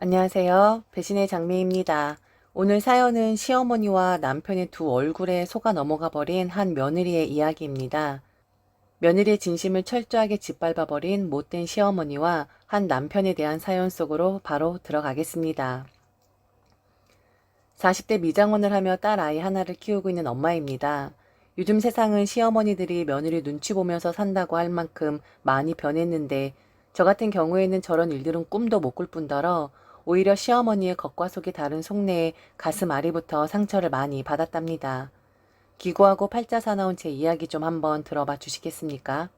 안녕하세요. 배신의 장미입니다. 오늘 사연은 시어머니와 남편의 두 얼굴에 속아 넘어가 버린 한 며느리의 이야기입니다. 며느리의 진심을 철저하게 짓밟아 버린 못된 시어머니와 한 남편에 대한 사연 속으로 바로 들어가겠습니다. 40대 미장원을 하며 딸 아이 하나를 키우고 있는 엄마입니다. 요즘 세상은 시어머니들이 며느리 눈치 보면서 산다고 할 만큼 많이 변했는데 저 같은 경우에는 저런 일들은 꿈도 못 꿀 뿐더러 오히려 시어머니의 겉과 속이 다른 속내에 가슴 아리부터 상처를 많이 받았답니다. 기구하고 팔자 사나운 제 이야기 좀 한번 들어봐 주시겠습니까?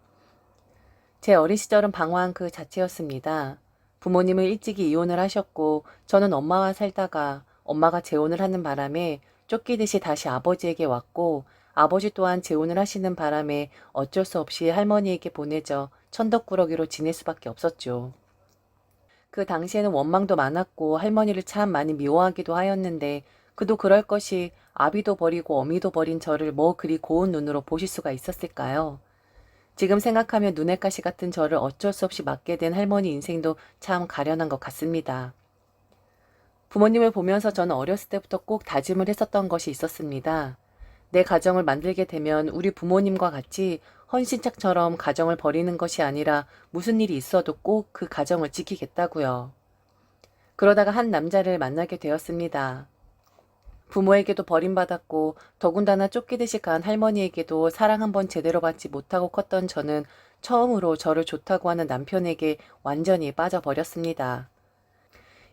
제 어린 시절은 방황 그 자체였습니다. 부모님은 일찍이 이혼을 하셨고 저는 엄마와 살다가 엄마가 재혼을 하는 바람에 쫓기듯이 다시 아버지에게 왔고 아버지 또한 재혼을 하시는 바람에 어쩔 수 없이 할머니에게 보내져 천덕꾸러기로 지낼 수밖에 없었죠. 그 당시에는 원망도 많았고 할머니를 참 많이 미워하기도 하였는데 그도 그럴 것이 아비도 버리고 어미도 버린 저를 뭐 그리 고운 눈으로 보실 수가 있었을까요? 지금 생각하면 눈엣 가시 같은 저를 어쩔 수 없이 맞게 된 할머니 인생도 참 가련한 것 같습니다. 부모님을 보면서 저는 어렸을 때부터 꼭 다짐을 했었던 것이 있었습니다. 내 가정을 만들게 되면 우리 부모님과 같이 헌신짝처럼 가정을 버리는 것이 아니라 무슨 일이 있어도 꼭 그 가정을 지키겠다고요. 그러다가 한 남자를 만나게 되었습니다. 부모에게도 버림받았고 더군다나 쫓기듯이 간 할머니에게도 사랑 한번 제대로 받지 못하고 컸던 저는 처음으로 저를 좋다고 하는 남편에게 완전히 빠져버렸습니다.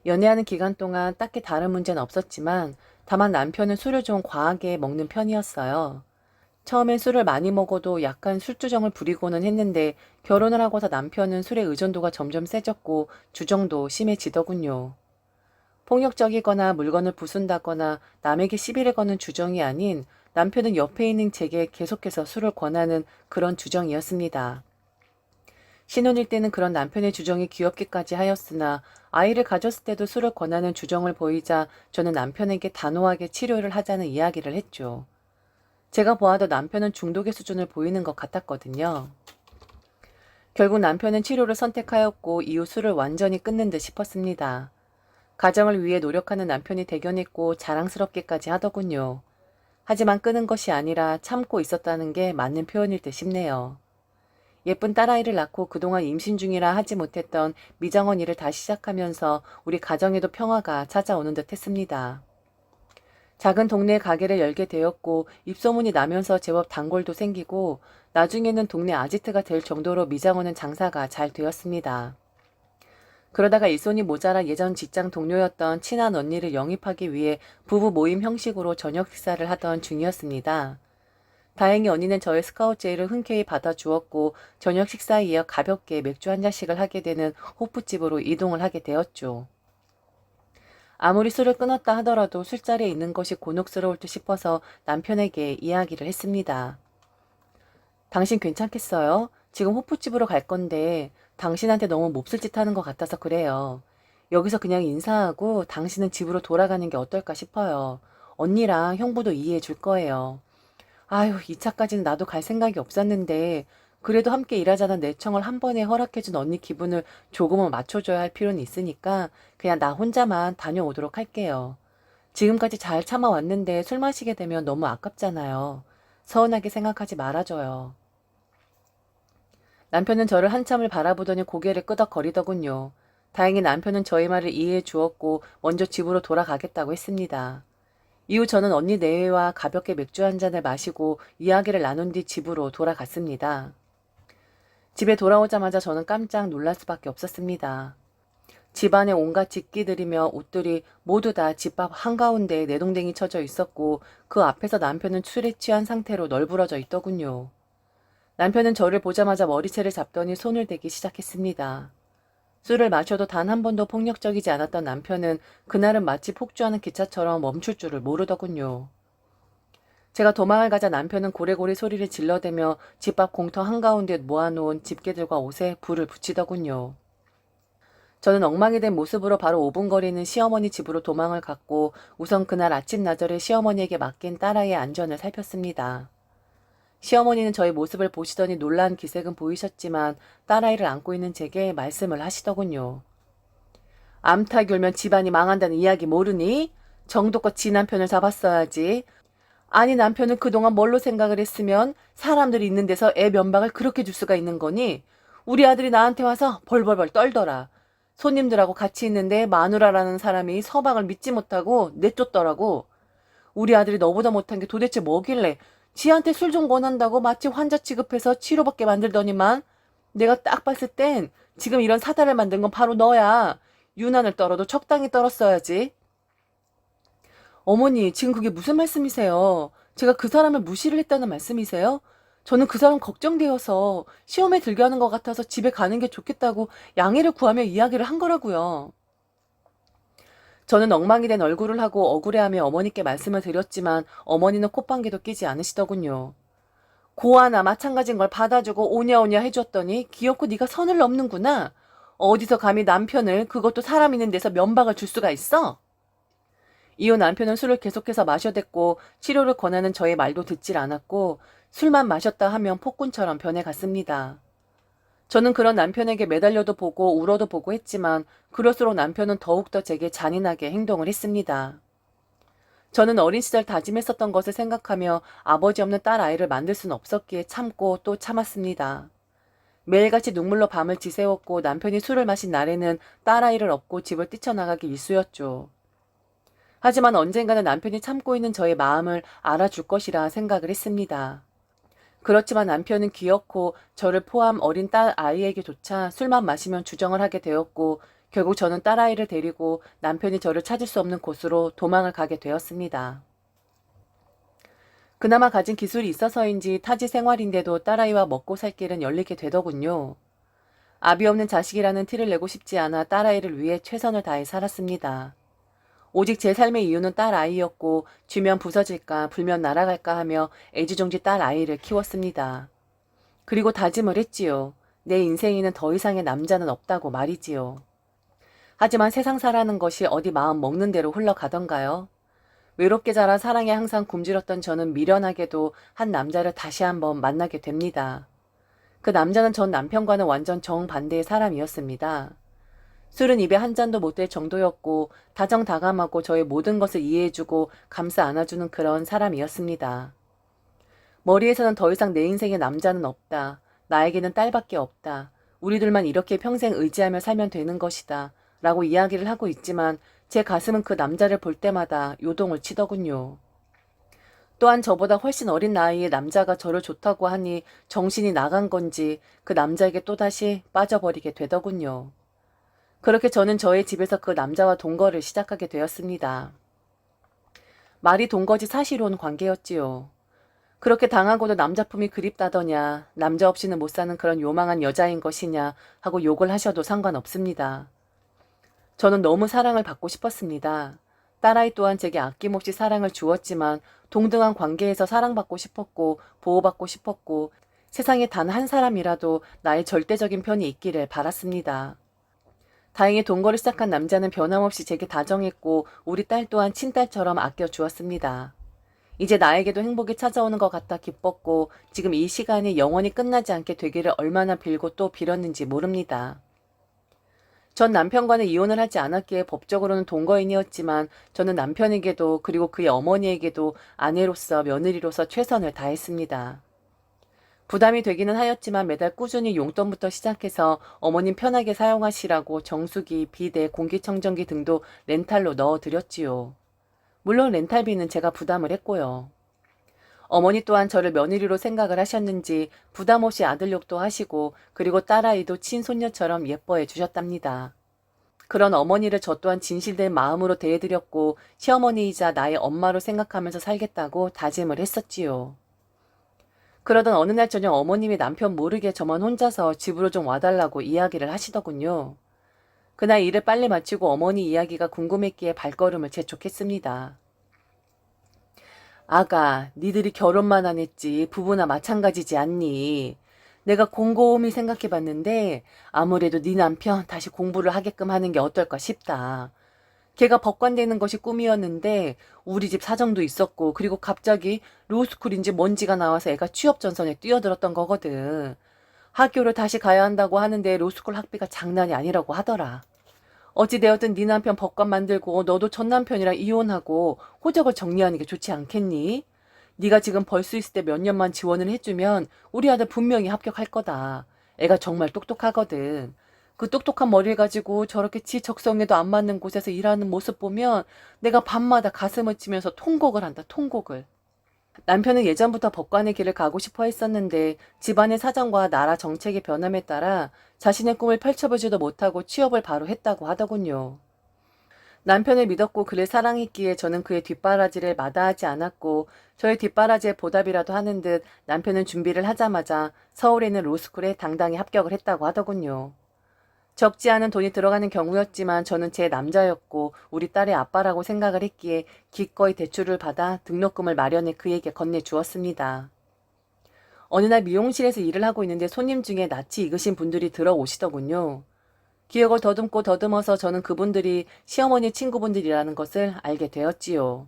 연애하는 기간 동안 딱히 다른 문제는 없었지만 다만 남편은 술을 좀 과하게 먹는 편이었어요. 처음엔 술을 많이 먹어도 약간 술주정을 부리고는 했는데 결혼을 하고서 남편은 술의 의존도가 점점 세졌고 주정도 심해지더군요. 폭력적이거나 물건을 부순다거나 남에게 시비를 거는 주정이 아닌 남편은 옆에 있는 제게 계속해서 술을 권하는 그런 주정이었습니다. 신혼일 때는 그런 남편의 주정이 귀엽기까지 하였으나 아이를 가졌을 때도 술을 권하는 주정을 보이자 저는 남편에게 단호하게 치료를 하자는 이야기를 했죠. 제가 보아도 남편은 중독의 수준을 보이는 것 같았거든요. 결국 남편은 치료를 선택하였고 이후 술을 완전히 끊는 듯 싶었습니다. 가정을 위해 노력하는 남편이 대견했고 자랑스럽게까지 하더군요. 하지만 끄는 것이 아니라 참고 있었다는 게 맞는 표현일 듯 싶네요. 예쁜 딸아이를 낳고 그동안 임신 중이라 하지 못했던 미정원 일을 다시 시작하면서 우리 가정에도 평화가 찾아오는 듯 했습니다. 작은 동네 가게를 열게 되었고 입소문이 나면서 제법 단골도 생기고 나중에는 동네 아지트가 될 정도로 미장원은 장사가 잘 되었습니다. 그러다가 일손이 모자라 예전 직장 동료였던 친한 언니를 영입하기 위해 부부 모임 형식으로 저녁 식사를 하던 중이었습니다. 다행히 언니는 저의 스카우트 제의를 흔쾌히 받아주었고 저녁 식사에 이어 가볍게 맥주 한 잔씩을 하게 되는 호프집으로 이동을 하게 되었죠. 아무리 술을 끊었다 하더라도 술자리에 있는 것이 곤혹스러울 듯 싶어서 남편에게 이야기를 했습니다. 당신 괜찮겠어요? 지금 호프집으로 갈 건데 당신한테 너무 몹쓸 짓 하는 것 같아서 그래요. 여기서 그냥 인사하고 당신은 집으로 돌아가는 게 어떨까 싶어요. 언니랑 형부도 이해해 줄 거예요. 아유, 2차까지는 나도 갈 생각이 없었는데 그래도 함께 일하자는 내 청을 한 번에 허락해준 언니 기분을 조금은 맞춰줘야 할 필요는 있으니까 그냥 나 혼자만 다녀오도록 할게요. 지금까지 잘 참아왔는데 술 마시게 되면 너무 아깝잖아요. 서운하게 생각하지 말아줘요. 남편은 저를 한참을 바라보더니 고개를 끄덕거리더군요. 다행히 남편은 저의 말을 이해해 주었고 먼저 집으로 돌아가겠다고 했습니다. 이후 저는 언니 내외와 가볍게 맥주 한 잔을 마시고 이야기를 나눈 뒤 집으로 돌아갔습니다. 집에 돌아오자마자 저는 깜짝 놀랄 수밖에 없었습니다. 집안에 온갖 집기들이며 옷들이 모두 다 집앞 한가운데에 내동댕이 쳐져 있었고 그 앞에서 남편은 술에 취한 상태로 널브러져 있더군요. 남편은 저를 보자마자 머리채를 잡더니 손을 대기 시작했습니다. 술을 마셔도 단 한 번도 폭력적이지 않았던 남편은 그날은 마치 폭주하는 기차처럼 멈출 줄을 모르더군요. 제가 도망을 가자 남편은 고래고래 소리를 질러대며 집 앞 공터 한가운데 모아놓은 집게들과 옷에 불을 붙이더군요. 저는 엉망이 된 모습으로 바로 5분 거리는 시어머니 집으로 도망을 갔고 우선 그날 아침나절에 시어머니에게 맡긴 딸아이의 안전을 살폈습니다. 시어머니는 저의 모습을 보시더니 놀란 기색은 보이셨지만 딸아이를 안고 있는 제게 말씀을 하시더군요. 암탉 울면 집안이 망한다는 이야기 모르니? 정도껏 지 남편을 잡았어야지. 아니 남편은 그동안 뭘로 생각을 했으면 사람들이 있는 데서 애 면박을 그렇게 줄 수가 있는 거니? 우리 아들이 나한테 와서 벌벌벌 떨더라. 손님들하고 같이 있는데 마누라라는 사람이 서방을 믿지 못하고 내쫓더라고. 우리 아들이 너보다 못한 게 도대체 뭐길래 지한테 술 좀 권한다고 마치 환자 취급해서 치료받게 만들더니만 내가 딱 봤을 땐 지금 이런 사달을 만든 건 바로 너야. 유난을 떨어도 적당히 떨었어야지. 어머니, 지금 그게 무슨 말씀이세요? 제가 그 사람을 무시를 했다는 말씀이세요? 저는 그 사람 걱정되어서 시험에 들게 하는 것 같아서 집에 가는 게 좋겠다고 양해를 구하며 이야기를 한 거라고요. 저는 엉망이 된 얼굴을 하고 억울해하며 어머니께 말씀을 드렸지만 어머니는 콧방귀도 끼지 않으시더군요. 고아나 마찬가지인 걸 받아주고 오냐오냐 해줬더니 귀엽고 네가 선을 넘는구나. 어디서 감히 남편을 그것도 사람 있는 데서 면박을 줄 수가 있어? 이후 남편은 술을 계속해서 마셔댔고 치료를 권하는 저의 말도 듣질 않았고 술만 마셨다 하면 폭군처럼 변해갔습니다. 저는 그런 남편에게 매달려도 보고 울어도 보고 했지만 그럴수록 남편은 더욱더 제게 잔인하게 행동을 했습니다. 저는 어린 시절 다짐했었던 것을 생각하며 아버지 없는 딸 아이를 만들 수는 없었기에 참고 또 참았습니다. 매일같이 눈물로 밤을 지새웠고 남편이 술을 마신 날에는 딸 아이를 업고 집을 뛰쳐나가기 일쑤였죠. 하지만 언젠가는 남편이 참고 있는 저의 마음을 알아줄 것이라 생각을 했습니다. 그렇지만 남편은 귀엽고 저를 포함 어린 딸 아이에게조차 술만 마시면 주정을 하게 되었고 결국 저는 딸아이를 데리고 남편이 저를 찾을 수 없는 곳으로 도망을 가게 되었습니다. 그나마 가진 기술이 있어서인지 타지 생활인데도 딸아이와 먹고 살 길은 열리게 되더군요. 아비 없는 자식이라는 티를 내고 싶지 않아 딸아이를 위해 최선을 다해 살았습니다. 오직 제 삶의 이유는 딸아이였고 쥐면 부서질까 불면 날아갈까 하며 애지중지 딸아이를 키웠습니다. 그리고 다짐을 했지요. 내 인생에는 더 이상의 남자는 없다고 말이지요. 하지만 세상 사라는 것이 어디 마음 먹는 대로 흘러가던가요? 외롭게 자라 사랑에 항상 굶주렸던 저는 미련하게도 한 남자를 다시 한번 만나게 됩니다. 그 남자는 전 남편과는 완전 정반대의 사람이었습니다. 술은 입에 한 잔도 못 댈 정도였고 다정다감하고 저의 모든 것을 이해해주고 감싸 안아주는 그런 사람이었습니다. 머리에서는 더 이상 내 인생에 남자는 없다. 나에게는 딸밖에 없다. 우리들만 이렇게 평생 의지하며 살면 되는 것이다. 라고 이야기를 하고 있지만 제 가슴은 그 남자를 볼 때마다 요동을 치더군요. 또한 저보다 훨씬 어린 나이에 남자가 저를 좋다고 하니 정신이 나간 건지 그 남자에게 또다시 빠져버리게 되더군요. 그렇게 저는 저의 집에서 그 남자와 동거를 시작하게 되었습니다. 말이 동거지 사실이 온 관계였지요. 그렇게 당하고도 남자품이 그립다더냐, 남자 없이는 못 사는 그런 요망한 여자인 것이냐 하고 욕을 하셔도 상관없습니다. 저는 너무 사랑을 받고 싶었습니다. 딸아이 또한 제게 아낌없이 사랑을 주었지만 동등한 관계에서 사랑받고 싶었고 보호받고 싶었고 세상에 단 한 사람이라도 나의 절대적인 편이 있기를 바랐습니다. 다행히 동거를 시작한 남자는 변함없이 제게 다정했고 우리 딸 또한 친딸처럼 아껴주었습니다. 이제 나에게도 행복이 찾아오는 것 같아 기뻤고 지금 이 시간이 영원히 끝나지 않게 되기를 얼마나 빌고 또 빌었는지 모릅니다. 전 남편과는 이혼을 하지 않았기에 법적으로는 동거인이었지만 저는 남편에게도 그리고 그의 어머니에게도 아내로서 며느리로서 최선을 다했습니다. 부담이 되기는 하였지만 매달 꾸준히 용돈부터 시작해서 어머님 편하게 사용하시라고 정수기, 비데, 공기청정기 등도 렌탈로 넣어드렸지요. 물론 렌탈비는 제가 부담을 했고요. 어머니 또한 저를 며느리로 생각을 하셨는지 부담 없이 아들 욕도 하시고 그리고 딸아이도 친손녀처럼 예뻐해 주셨답니다. 그런 어머니를 저 또한 진실된 마음으로 대해드렸고 시어머니이자 나의 엄마로 생각하면서 살겠다고 다짐을 했었지요. 그러던 어느 날 저녁 어머님이 남편 모르게 저만 혼자서 집으로 좀 와달라고 이야기를 하시더군요. 그날 일을 빨리 마치고 어머니 이야기가 궁금했기에 발걸음을 재촉했습니다. 아가, 니들이 결혼만 안 했지 부부나 마찬가지지 않니? 내가 곰곰이 생각해봤는데 아무래도 네 남편 다시 공부를 하게끔 하는 게 어떨까 싶다. 걔가 법관되는 것이 꿈이었는데 우리 집 사정도 있었고 그리고 갑자기 로스쿨인지 뭔지가 나와서 애가 취업 전선에 뛰어들었던 거거든. 학교를 다시 가야 한다고 하는데 로스쿨 학비가 장난이 아니라고 하더라. 어찌되었든 네 남편 법관 만들고 너도 전 남편이랑 이혼하고 호적을 정리하는 게 좋지 않겠니? 네가 지금 벌 수 있을 때 몇 년만 지원을 해주면 우리 아들 분명히 합격할 거다. 애가 정말 똑똑하거든. 그 똑똑한 머리를 가지고 저렇게 지 적성에도 안 맞는 곳에서 일하는 모습 보면 내가 밤마다 가슴을 치면서 통곡을 한다, 통곡을. 남편은 예전부터 법관의 길을 가고 싶어 했었는데 집안의 사정과 나라 정책의 변함에 따라 자신의 꿈을 펼쳐보지도 못하고 취업을 바로 했다고 하더군요. 남편을 믿었고 그를 사랑했기에 저는 그의 뒷바라지를 마다하지 않았고 저의 뒷바라지에 보답이라도 하는 듯 남편은 준비를 하자마자 서울에 있는 로스쿨에 당당히 합격을 했다고 하더군요. 적지 않은 돈이 들어가는 경우였지만 저는 제 남자였고 우리 딸의 아빠라고 생각을 했기에 기꺼이 대출을 받아 등록금을 마련해 그에게 건네주었습니다. 어느 날 미용실에서 일을 하고 있는데 손님 중에 낯이 익으신 분들이 들어오시더군요. 기억을 더듬고 더듬어서 저는 그분들이 시어머니 친구분들이라는 것을 알게 되었지요.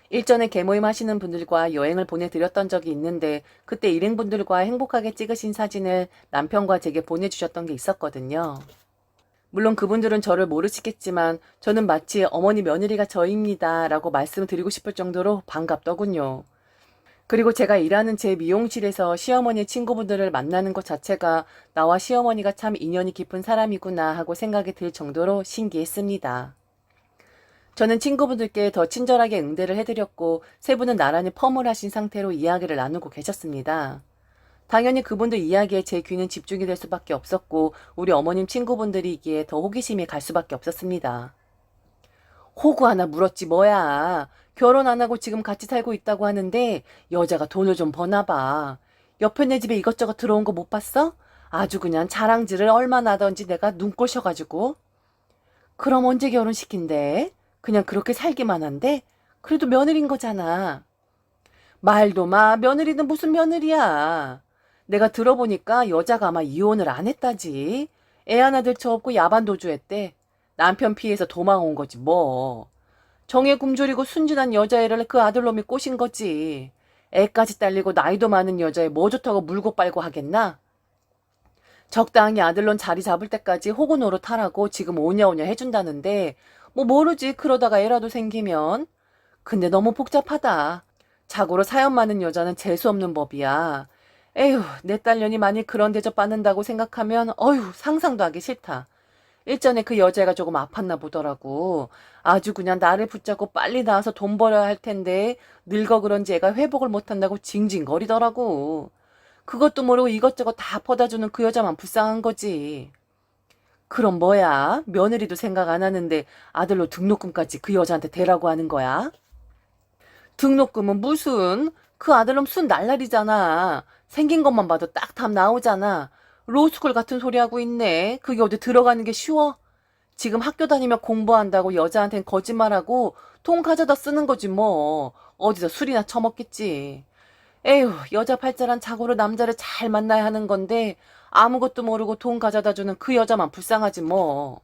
일전에 개모임 하시는 분들과 여행을 보내드렸던 적이 있는데 그때 일행분들과 행복하게 찍으신 사진을 남편과 제게 보내주셨던 게 있었거든요. 물론 그분들은 저를 모르시겠지만 저는 마치 어머니 며느리가 저입니다 라고 말씀드리고 싶을 정도로 반갑더군요. 그리고 제가 일하는 제 미용실에서 시어머니 친구분들을 만나는 것 자체가 나와 시어머니가 참 인연이 깊은 사람이구나 하고 생각이 들 정도로 신기했습니다. 저는 친구분들께 더 친절하게 응대를 해드렸고 세 분은 나란히 펌을 하신 상태로 이야기를 나누고 계셨습니다. 당연히 그분들 이야기에 제 귀는 집중이 될 수밖에 없었고 우리 어머님 친구분들이기에 더 호기심이 갈 수밖에 없었습니다. 호구 하나 물었지 뭐야. 결혼 안 하고 지금 같이 살고 있다고 하는데 여자가 돈을 좀 버나 봐. 옆에 내 집에 이것저것 들어온 거 못 봤어? 아주 그냥 자랑질을 얼마나 하던지 내가 눈꼴셔가지고. 그럼 언제 결혼시킨대? 그냥 그렇게 살기만 한데? 그래도 며느리인 거잖아. 말도 마. 며느리는 무슨 며느리야. 내가 들어보니까 여자가 아마 이혼을 안 했다지. 애 하나 들쳐 없고 야반도주했대. 남편 피해서 도망 온 거지 뭐. 정에 굶주리고 순진한 여자애를 그 아들놈이 꼬신 거지. 애까지 딸리고 나이도 많은 여자애 뭐 좋다고 물고 빨고 하겠나? 적당히 아들놈 자리 잡을 때까지 호구 노릇하라고 지금 오냐오냐 해준다는데 뭐 모르지 그러다가 애라도 생기면. 근데 너무 복잡하다. 자고로 사연 많은 여자는 재수없는 법이야. 에휴 내 딸년이 만일 그런 대접 받는다고 생각하면 어휴 상상도 하기 싫다. 일전에 그 여자애가 조금 아팠나 보더라고. 아주 그냥 나를 붙잡고 빨리 나와서 돈 벌어야 할 텐데 늙어 그런지 애가 회복을 못한다고 징징거리더라고. 그것도 모르고 이것저것 다 퍼다주는 그 여자만 불쌍한 거지. 그럼 뭐야? 며느리도 생각 안 하는데 아들로 등록금까지 그 여자한테 대라고 하는 거야? 등록금은 무슨? 그 아들놈 순 날라리잖아. 생긴 것만 봐도 딱 답 나오잖아. 로스쿨 같은 소리 하고 있네. 그게 어디 들어가는 게 쉬워? 지금 학교 다니며 공부한다고 여자한텐 거짓말하고 돈 가져다 쓰는 거지 뭐. 어디서 술이나 처먹겠지. 에휴, 여자 팔자란 자고로 남자를 잘 만나야 하는 건데 아무것도 모르고 돈 가져다 주는 그 여자만 불쌍하지 뭐.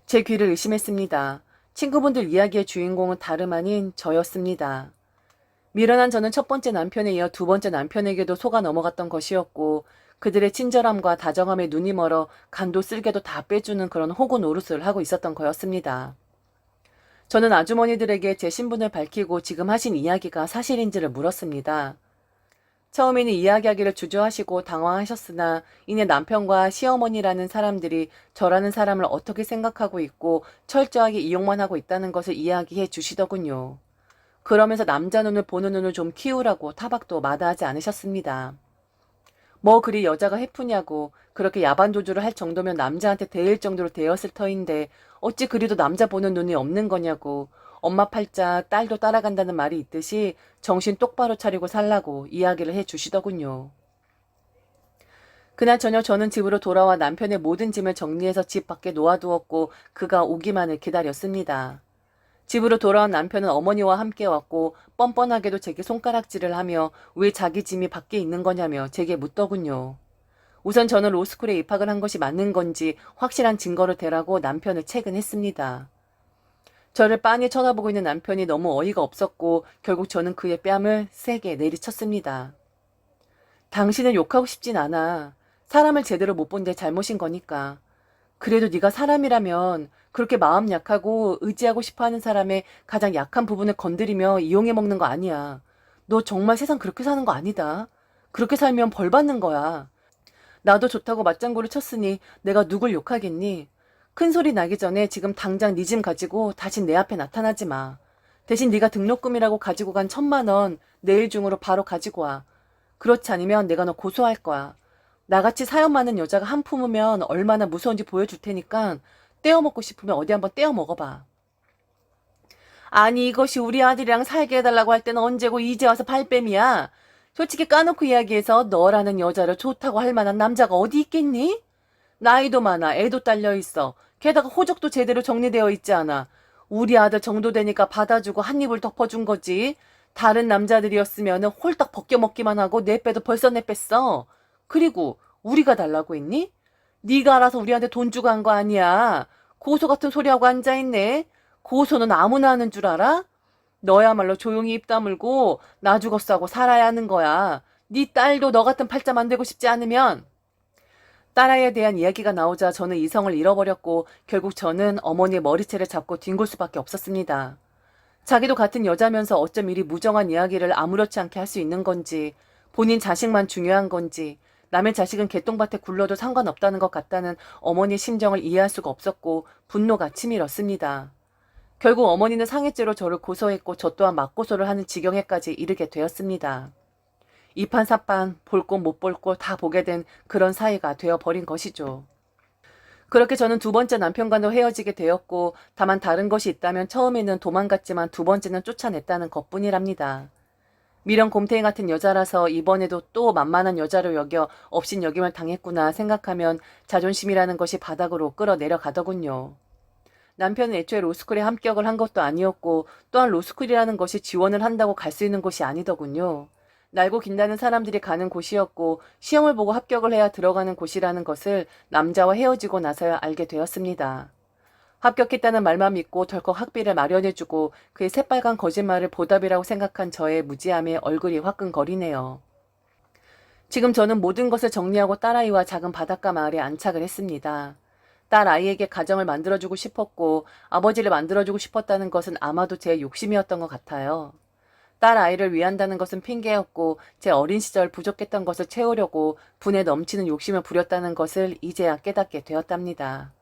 제 귀를 의심했습니다. 친구분들 이야기의 주인공은 다름 아닌 저였습니다. 미련한 저는 첫 번째 남편에 이어 두 번째 남편에게도 속아 넘어갔던 것이었고 그들의 친절함과 다정함에 눈이 멀어 간도 쓸개도 다 빼주는 그런 호구 노릇을 하고 있었던 거였습니다. 저는 아주머니들에게 제 신분을 밝히고 지금 하신 이야기가 사실인지를 물었습니다. 처음에는 이야기하기를 주저하시고 당황하셨으나 이내 남편과 시어머니라는 사람들이 저라는 사람을 어떻게 생각하고 있고 철저하게 이용만 하고 있다는 것을 이야기해 주시더군요. 그러면서 남자 눈을 보는 눈을 좀 키우라고 타박도 마다하지 않으셨습니다. 뭐 그리 여자가 해프냐고 그렇게 야반도주를 할 정도면 남자한테 대일 정도로 되었을 터인데 어찌 그리도 남자 보는 눈이 없는 거냐고 엄마 팔자 딸도 따라간다는 말이 있듯이 정신 똑바로 차리고 살라고 이야기를 해 주시더군요. 그날 저녁 저는 집으로 돌아와 남편의 모든 짐을 정리해서 집 밖에 놓아두었고 그가 오기만을 기다렸습니다. 집으로 돌아온 남편은 어머니와 함께 왔고 뻔뻔하게도 제게 손가락질을 하며 왜 자기 짐이 밖에 있는 거냐며 제게 묻더군요. 우선 저는 로스쿨에 입학을 한 것이 맞는 건지 확실한 증거를 대라고 남편을 채근했습니다. 저를 빤히 쳐다보고 있는 남편이 너무 어이가 없었고 결국 저는 그의 뺨을 세게 내리쳤습니다. 당신을 욕하고 싶진 않아. 사람을 제대로 못 본 데 잘못인 거니까. 그래도 네가 사람이라면 그렇게 마음 약하고 의지하고 싶어하는 사람의 가장 약한 부분을 건드리며 이용해 먹는 거 아니야. 너 정말 세상 그렇게 사는 거 아니다. 그렇게 살면 벌 받는 거야. 나도 좋다고 맞장구를 쳤으니 내가 누굴 욕하겠니? 큰 소리 나기 전에 지금 당장 네 짐 가지고 다시 내 앞에 나타나지 마. 대신 네가 등록금이라고 가지고 간 1,000만 원 내일 중으로 바로 가지고 와. 그렇지 않으면 내가 너 고소할 거야. 나같이 사연 많은 여자가 한 품으면 얼마나 무서운지 보여줄 테니까 떼어 먹고 싶으면 어디 한번 떼어 먹어봐. 아니 이것이 우리 아들이랑 살게 해달라고 할 때는 언제고 이제 와서 발뺌이야. 솔직히 까놓고 이야기해서 너라는 여자를 좋다고 할 만한 남자가 어디 있겠니? 나이도 많아. 애도 딸려 있어. 게다가 호적도 제대로 정리되어 있지 않아. 우리 아들 정도 되니까 받아주고 한 입을 덮어준 거지. 다른 남자들이었으면 홀딱 벗겨먹기만 하고 내 빼도 벌써 내 뺐어. 그리고 우리가 달라고 했니? 네가 알아서 우리한테 돈 주고 한 거 아니야. 고소 같은 소리하고 앉아있네. 고소는 아무나 하는 줄 알아? 너야말로 조용히 입 다물고 나 죽었어 하고 살아야 하는 거야. 네 딸도 너 같은 팔자 만들고 싶지 않으면. 딸아이에 대한 이야기가 나오자 저는 이성을 잃어버렸고 결국 저는 어머니의 머리채를 잡고 뒹굴 수밖에 없었습니다. 자기도 같은 여자면서 어쩜 이리 무정한 이야기를 아무렇지 않게 할 수 있는 건지, 본인 자식만 중요한 건지, 남의 자식은 개똥밭에 굴러도 상관없다는 것 같다는 어머니의 심정을 이해할 수가 없었고 분노가 치밀었습니다. 결국 어머니는 상해죄로 저를 고소했고 저 또한 맞고소를 하는 지경에까지 이르게 되었습니다. 이판사판 볼 곳 못 볼 곳 다 보게 된 그런 사이가 되어버린 것이죠. 그렇게 저는 두 번째 남편과도 헤어지게 되었고 다만 다른 것이 있다면 처음에는 도망갔지만 두 번째는 쫓아냈다는 것뿐이랍니다. 미련 곰탱이 같은 여자라서 이번에도 또 만만한 여자로 여겨 업신여김을 당했구나 생각하면 자존심이라는 것이 바닥으로 끌어내려가더군요. 남편은 애초에 로스쿨에 합격을 한 것도 아니었고 또한 로스쿨이라는 것이 지원을 한다고 갈 수 있는 곳이 아니더군요. 날고 긴다는 사람들이 가는 곳이었고 시험을 보고 합격을 해야 들어가는 곳이라는 것을 남자와 헤어지고 나서야 알게 되었습니다. 합격했다는 말만 믿고 덜컥 학비를 마련해주고 그의 새빨간 거짓말을 보답이라고 생각한 저의 무지함에 얼굴이 화끈거리네요. 지금 저는 모든 것을 정리하고 딸아이와 작은 바닷가 마을에 안착을 했습니다. 딸아이에게 가정을 만들어주고 싶었고 아버지를 만들어주고 싶었다는 것은 아마도 제 욕심이었던 것 같아요. 딸아이를 위한다는 것은 핑계였고 제 어린 시절 부족했던 것을 채우려고 분에 넘치는 욕심을 부렸다는 것을 이제야 깨닫게 되었답니다.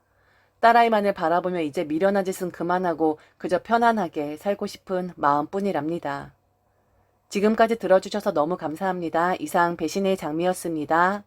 딸아이만을 바라보며 이제 미련한 짓은 그만하고 그저 편안하게 살고 싶은 마음뿐이랍니다. 지금까지 들어주셔서 너무 감사합니다. 이상 배신의 장미였습니다.